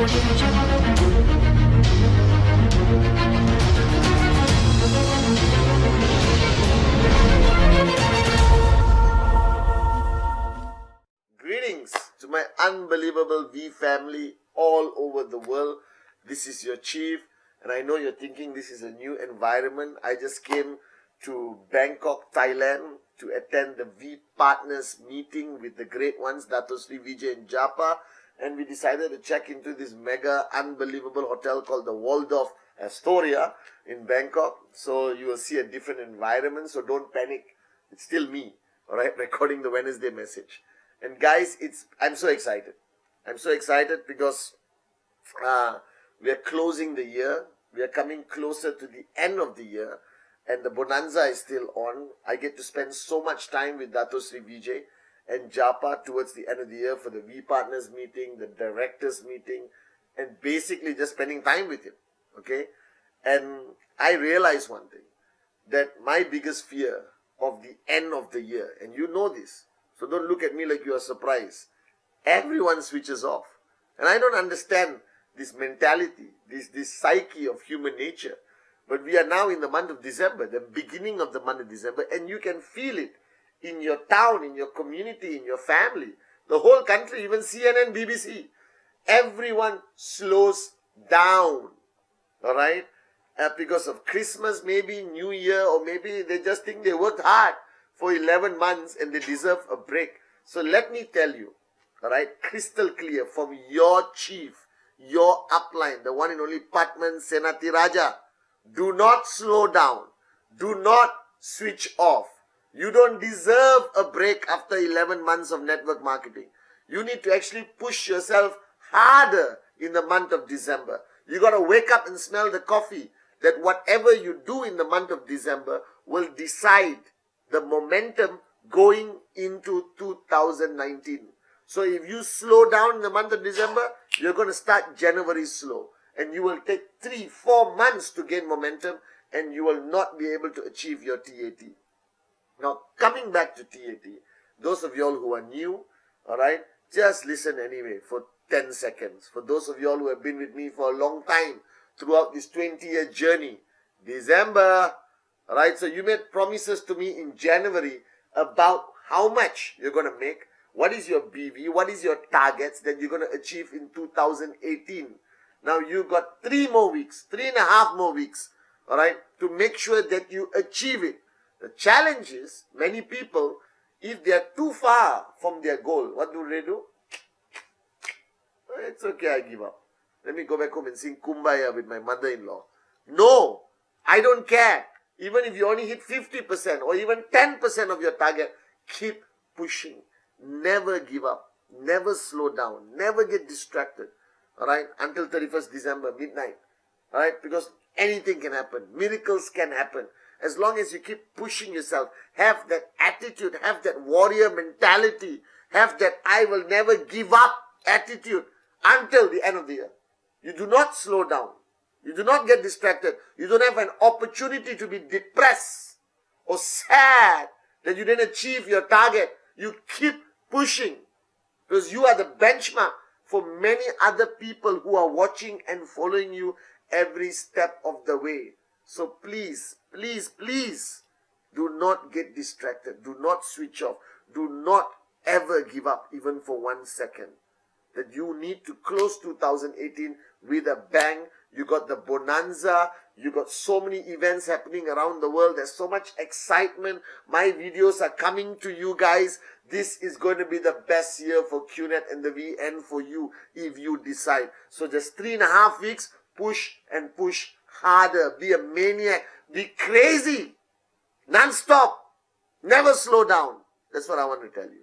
Greetings to my unbelievable V family all over the world. This is your chief, and I know you're thinking this is a new environment. I just came to Bangkok, Thailand to attend the V Partners meeting with the great ones, Dato Sri Vijay and Japa, and we decided to check into this mega unbelievable hotel called the Waldorf Astoria in Bangkok. So you will see a different environment, so don't panic. It's still me, all right, recording the Wednesday message. And guys, I'm so excited. I'm so excited because we are closing the year. We are coming closer to the end of the year, and the bonanza is still on. I get to spend so much time with Dato Sri Vijay and Japa towards the end of the year for the V Partners meeting, the directors meeting, and basically just spending time with him. Okay? And I realized one thing, that my biggest fear of the end of the year, and you know this, so don't look at me like you are surprised. Everyone switches off. And I don't understand this mentality, this psyche of human nature. But we are now in the month of December, the beginning of the month of December, and you can feel it in your town, in your community, in your family, the whole country, even CNN, BBC. Everyone slows down, all right? Because of Christmas, maybe New Year, or maybe they just think they worked hard for 11 months and they deserve a break. So let me tell you, all right, crystal clear from your chief, your upline, the one and only Pathman Senathirajah, do not slow down. Do not switch off. You don't deserve a break after 11 months of network marketing. You need to actually push yourself harder in the month of December. You got to wake up and smell the coffee, that whatever you do in the month of December will decide the momentum going into 2019. So if you slow down in the month of December, you're going to start January slow. And you will take 3-4 months to gain momentum, and you will not be able to achieve your TAT. Now, coming back to TAT, those of y'all who are new, all right, just listen anyway for 10 seconds. For those of y'all who have been with me for a long time throughout this 20-year journey, December, all right, so you made promises to me in January about how much you're going to make, what is your BV, what is your targets that you're going to achieve in 2018. Now you got 3 more weeks, 3.5 more weeks, all right, to make sure that you achieve it. The challenge is, many people, if they are too far from their goal, what do they do? It's okay, I give up. Let me go back home and sing Kumbaya with my mother-in-law. No, I don't care. Even if you only hit 50% or even 10% of your target, keep pushing. Never give up. Never slow down. Never get distracted. All right? Until 31st December, midnight. All right? Because anything can happen. Miracles can happen. As long as you keep pushing yourself, have that attitude, have that warrior mentality, have that I will never give up attitude until the end of the year. You do not slow down. You do not get distracted. You don't have an opportunity to be depressed or sad that you didn't achieve your target. You keep pushing because you are the benchmark for many other people who are watching and following you every step of the way. So please, please, please do not get distracted. Do not switch off. Do not ever give up even for 1 second. That you need to close 2018 with a bang. You got the bonanza. You got so many events happening around the world. There's so much excitement. My videos are coming to you guys. This is going to be the best year for QNet and the V and for you if you decide. So just 3.5 weeks, push and push harder. Be a maniac. Be crazy. Non-stop. Never slow down. That's what I want to tell you.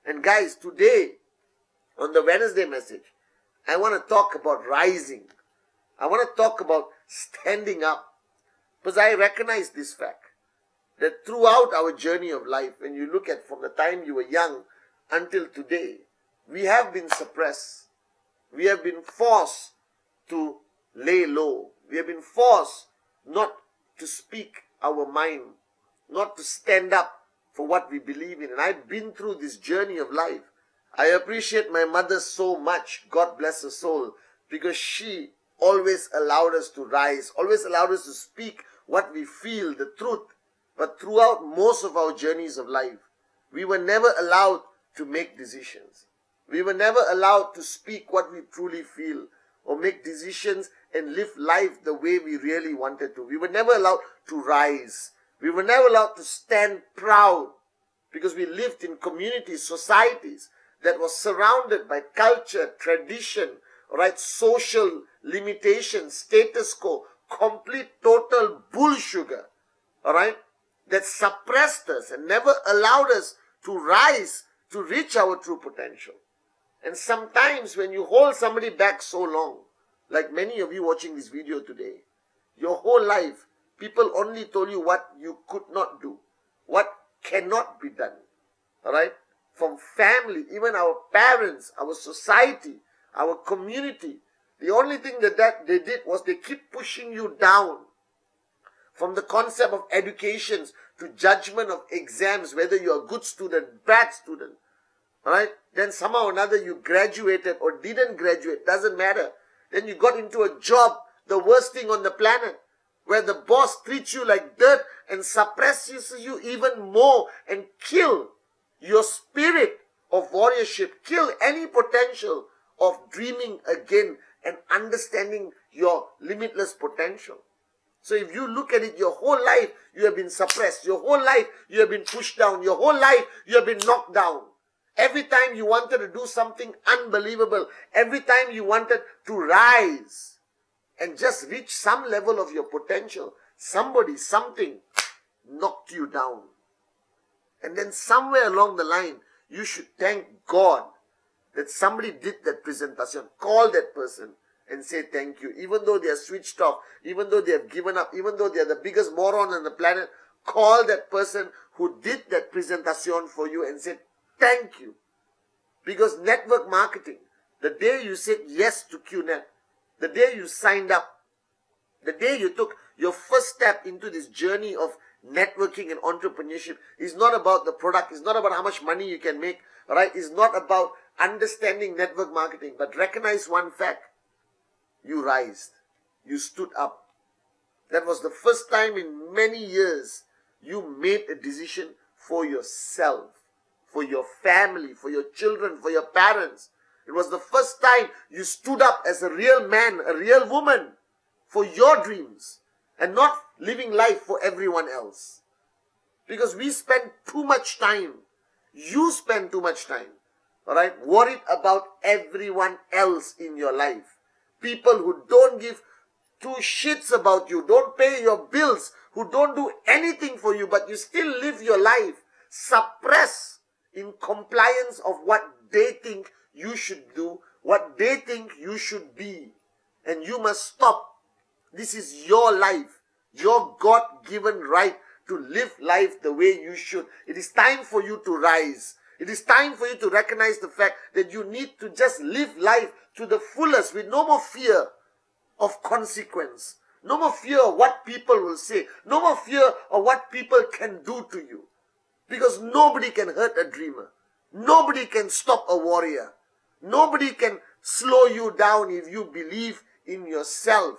And guys, today on the Wednesday message, I want to talk about rising. I want to talk about standing up. Because I recognize this fact, that throughout our journey of life, when you look at from the time you were young until today, we have been suppressed. We have been forced to lay low. We have been forced not to speak our mind, not to stand up for what we believe in. And I've been through this journey of life. I appreciate my mother so much. God bless her soul. because she always allowed us to rise, always allowed us to speak what we feel, the truth. But throughout most of our journeys of life, we were never allowed to make decisions. We were never allowed to speak what we truly feel or make decisions and live life the way we really wanted to. We were never allowed to rise. We were never allowed to stand proud because we lived in communities, societies that was surrounded by culture, tradition, right, social limitations, status quo, complete total bull sugar, all right, that suppressed us and never allowed us to rise, to reach our true potential. And sometimes when you hold somebody back so long, like many of you watching this video today, your whole life, people only told you what you could not do, what cannot be done, all right? From family, even our parents, our society, our community, the only thing that they did was they keep pushing you down. From the concept of education to judgment of exams, whether you're a good student, bad student, all right? Then somehow or another you graduated or didn't graduate, doesn't matter. Then you got into a job, the worst thing on the planet, where the boss treats you like dirt and suppresses you even more and kill your spirit of warriorship, kill any potential of dreaming again and understanding your limitless potential. So if you look at it, your whole life you have been suppressed. Your whole life you have been pushed down. Your whole life you have been knocked down. Every time you wanted to do something unbelievable, every time you wanted to rise and just reach some level of your potential, somebody, something knocked you down. And then somewhere along the line, you should thank God that somebody did that presentation. Call that person and say thank you. Even though they are switched off, even though they have given up, even though they are the biggest moron on the planet, call that person who did that presentation for you and say thank you. Because network marketing, the day you said yes to QNet, the day you signed up, the day you took your first step into this journey of networking and entrepreneurship, is not about the product, it's not about how much money you can make, right? It's not about understanding network marketing, but recognize one fact. You rised. You stood up. That was the first time in many years you made a decision for yourself, for your family, for your children, for your parents. It was the first time you stood up as a real man, a real woman for your dreams and not living life for everyone else. Because we spend too much time, you spend too much time, all right, worried about everyone else in your life. People who don't give two shits about you, don't pay your bills, who don't do anything for you, but you still live your life, suppress in compliance of what they think you should do, what they think you should be. And you must stop. This is your life, your God-given right to live life the way you should. It is time for you to rise. It is time for you to recognize the fact that you need to just live life to the fullest with no more fear of consequence. No more fear of what people will say. No more fear of what people can do to you. Because nobody can hurt a dreamer. Nobody can stop a warrior. Nobody can slow you down if you believe in yourself.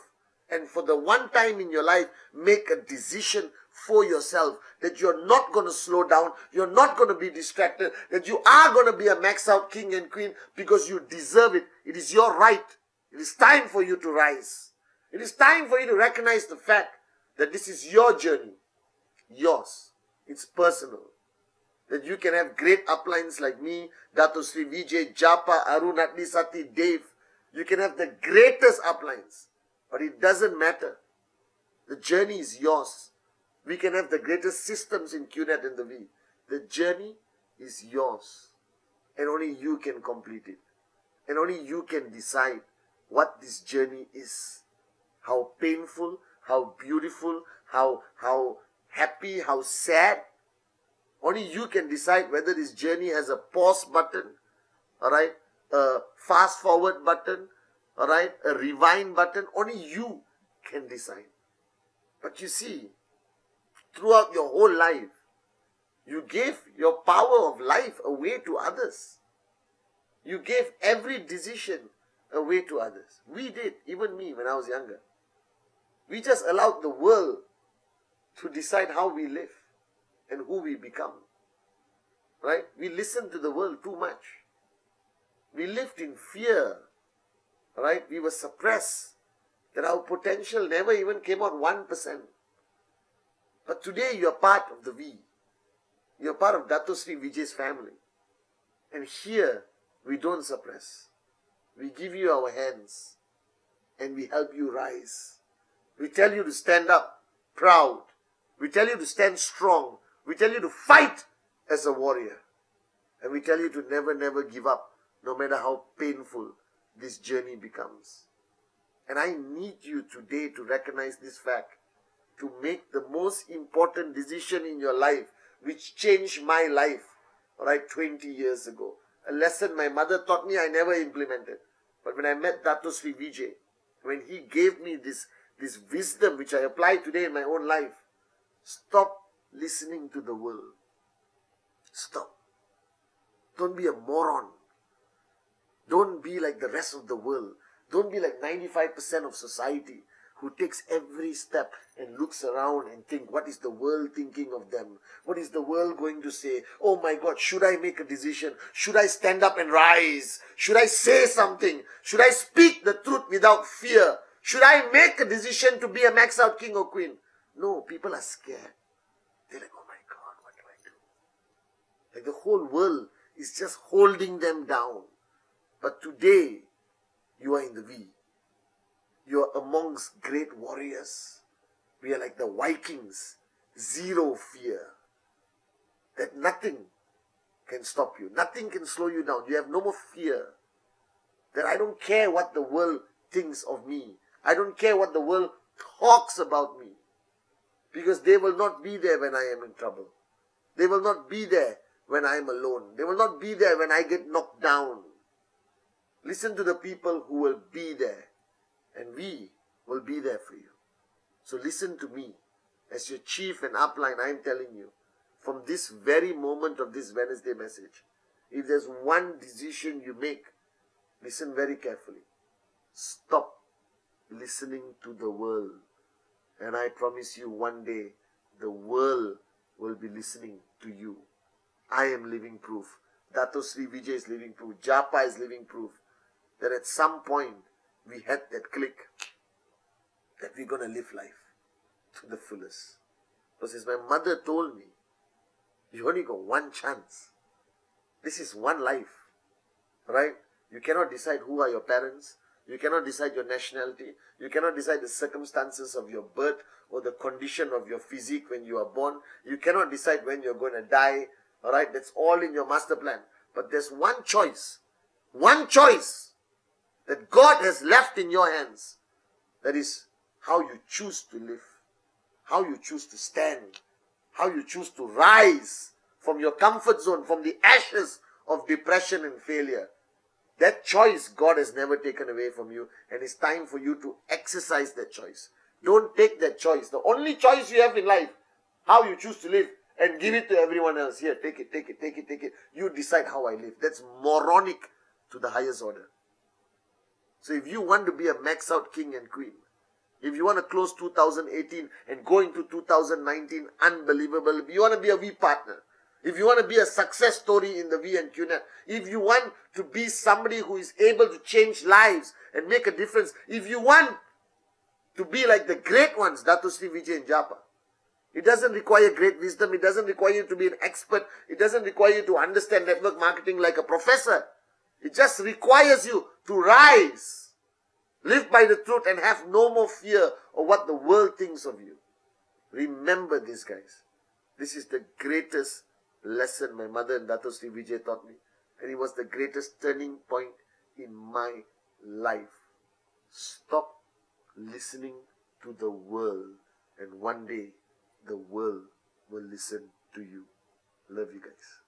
And for the one time in your life, make a decision for yourself that you're not going to slow down, you're not going to be distracted, that you are going to be a max out king and queen because you deserve it. It is your right. It is time for you to rise. It is time for you to recognize the fact that this is your journey, yours. It's personal. That you can have great uplines like me, Dato Sri Vijay, Japa, Arun, Atlisati, Dave. You can have the greatest uplines. But it doesn't matter. The journey is yours. We can have the greatest systems in QNet and the V. The journey is yours. And only you can complete it. And only you can decide what this journey is. How painful, how beautiful, how happy, how sad. Only you can decide whether this journey has a pause button, alright, a fast forward button, alright, a rewind button. Only you can decide. But you see, throughout your whole life, you gave your power of life away to others. You gave every decision away to others. We did, even me when I was younger. We just allowed the world to decide how we live and who we become. Right? We listened to the world too much. We lived in fear. Right? We were suppressed. That our potential never even came out 1%. But today you are part of the we. You are part of Dato Sri Vijay's family. And here we don't suppress. We give you our hands and we help you rise. We tell you to stand up proud. We tell you to stand strong. We tell you to fight as a warrior. And we tell you to never give up, no matter how painful this journey becomes. And I need you today to recognize this fact, to make the most important decision in your life, which changed my life, 20 years ago. A lesson my mother taught me I never implemented. But when I met Dato Sri Vijay, when he gave me this wisdom which I apply today in my own life, stop listening to the world. Stop. Don't be a moron. Don't be like the rest of the world. Don't be like 95% of society who takes every step and looks around and think, what is the world thinking of them? What is the world going to say? Oh my God, should I make a decision? Should I stand up and rise? Should I say something? Should I speak the truth without fear? Should I make a decision to be a max out king or queen? No, people are scared. They're like, oh my God, what do I do? Like the whole world is just holding them down. But today, you are in the we. You are amongst great warriors. We are like the Vikings. Zero fear. That nothing can stop you. Nothing can slow you down. You have no more fear. That I don't care what the world thinks of me. I don't care what the world talks about me. Because they will not be there when I am in trouble. They will not be there when I am alone. They will not be there when I get knocked down. Listen to the people who will be there. And we will be there for you. So listen to me. As your chief and upline, I am telling you, from this very moment of this Wednesday message, if there's one decision you make, listen very carefully. Stop listening to the world. And I promise you one day, the world will be listening to you. I am living proof. Dato Sri Vijay is living proof. Japa is living proof. That at some point, we had that click that we're going to live life to the fullest. Because as my mother told me, you only got one chance. This is one life, right? You cannot decide who are your parents. You cannot decide your nationality. You cannot decide the circumstances of your birth or the condition of your physique when you are born. You cannot decide when you're going to die, all right? That's all in your master plan. But there's one choice that God has left in your hands. That is how you choose to live, how you choose to stand, how you choose to rise from your comfort zone, from the ashes of depression and failure. That choice God has never taken away from you, and it's time for you to exercise that choice. Don't take that choice. The only choice you have in life, how you choose to live, and give it to everyone else. Here, take it. You decide how I live. That's moronic to the highest order. So if you want to be a max out king and queen, if you want to close 2018 and go into 2019 unbelievable, if you want to be a V partner, if you want to be a success story in the V and QNet, if you want to be somebody who is able to change lives and make a difference, if you want to be like the great ones, Dato Sri Vijay and Japa, it doesn't require great wisdom. It doesn't require you to be an expert. It doesn't require you to understand network marketing like a professor. It just requires you to rise, live by the truth, and have no more fear of what the world thinks of you. Remember this, guys. This is the greatest lesson my mother and Dato Sri Vijay taught me. And it was the greatest turning point in my life. Stop listening to the world, and one day the world will listen to you. Love you guys.